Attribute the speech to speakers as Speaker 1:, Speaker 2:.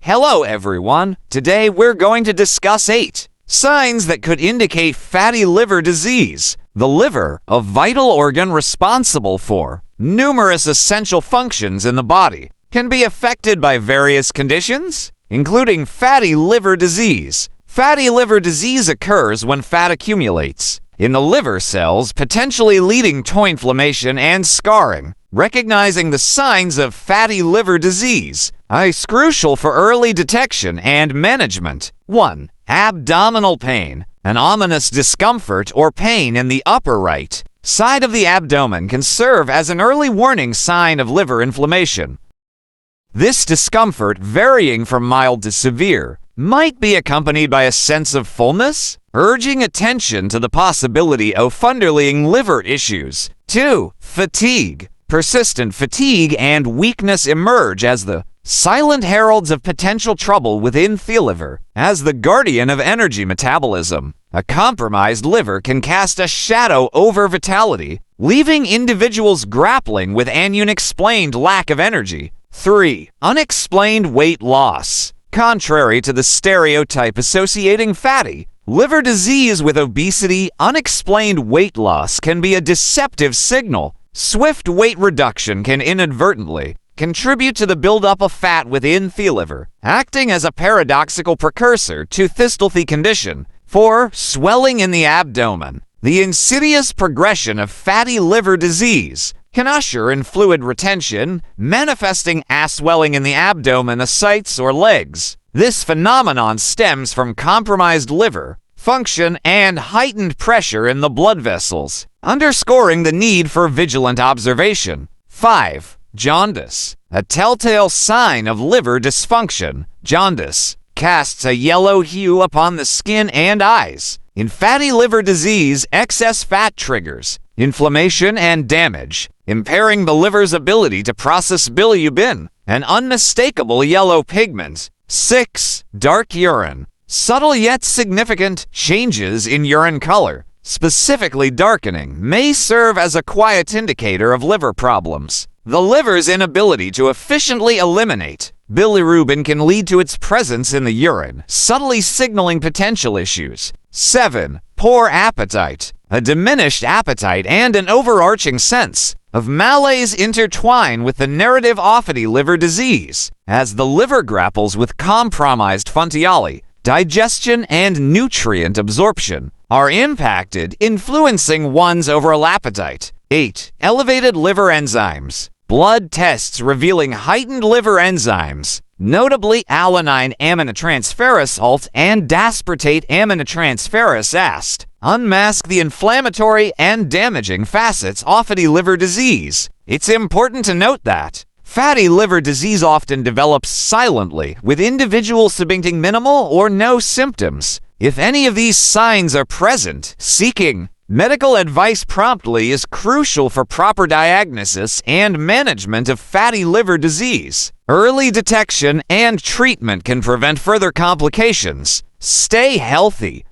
Speaker 1: Hello everyone, today we're going to discuss 8 signs that could indicate fatty liver disease. The liver, a vital organ responsible for numerous essential functions in the body, can be affected by various conditions, including fatty liver disease. Fatty liver disease occurs when fat accumulates in the liver cells, potentially leading to inflammation and scarring. Recognizing the signs of fatty liver disease is crucial for early detection and management. 1. Abdominal pain. An ominous discomfort or pain in the upper right side of the abdomen can serve as an early warning sign of liver inflammation. This discomfort, varying from mild to severe, might be accompanied by a sense of fullness, urging attention to the possibility of underlying liver issues. 2. Fatigue. Persistent fatigue and weakness emerge as the silent heralds of potential trouble within the liver. As the guardian of energy metabolism, a compromised liver can cast a shadow over vitality, leaving individuals grappling with an unexplained lack of energy. 3. Unexplained weight loss. Contrary to the stereotype associating fatty liver disease with obesity, unexplained weight loss can be a deceptive signal. Swift weight reduction can inadvertently contribute to the buildup of fat within the liver, acting as a paradoxical precursor to the condition. 4. Swelling in the abdomen. The insidious progression of fatty liver disease can usher in fluid retention, manifesting as swelling in the abdomen, ascites, or legs. This phenomenon stems from compromised liver function and heightened pressure in the blood vessels, underscoring the need for vigilant observation. 5. Jaundice. A telltale sign of liver dysfunction. Jaundice casts a yellow hue upon the skin and eyes. In fatty liver disease, excess fat triggers inflammation and damage, impairing the liver's ability to process bilirubin, an unmistakable yellow pigment. 6. Dark urine. Subtle yet significant changes in urine color, specifically darkening, may serve as a quiet indicator of liver problems. The liver's inability to efficiently eliminate bilirubin can lead to its presence in the urine, subtly signaling potential issues. 7. Poor appetite. A diminished appetite and an overarching sense of malaise intertwine with the narrative of fatty liver disease, as the liver grapples with compromised functionality. Digestion and nutrient absorption are impacted, influencing one's overall appetite. 8. Elevated liver enzymes. Blood tests revealing heightened liver enzymes, notably alanine aminotransferase ALT and aspartate aminotransferase AST, unmask the inflammatory and damaging facets of fatty liver disease. It's important to note that fatty liver disease often develops silently, with individuals exhibiting minimal or no symptoms. If any of these signs are present, seeking medical advice promptly is crucial for proper diagnosis and management of fatty liver disease. Early detection and treatment can prevent further complications. Stay healthy,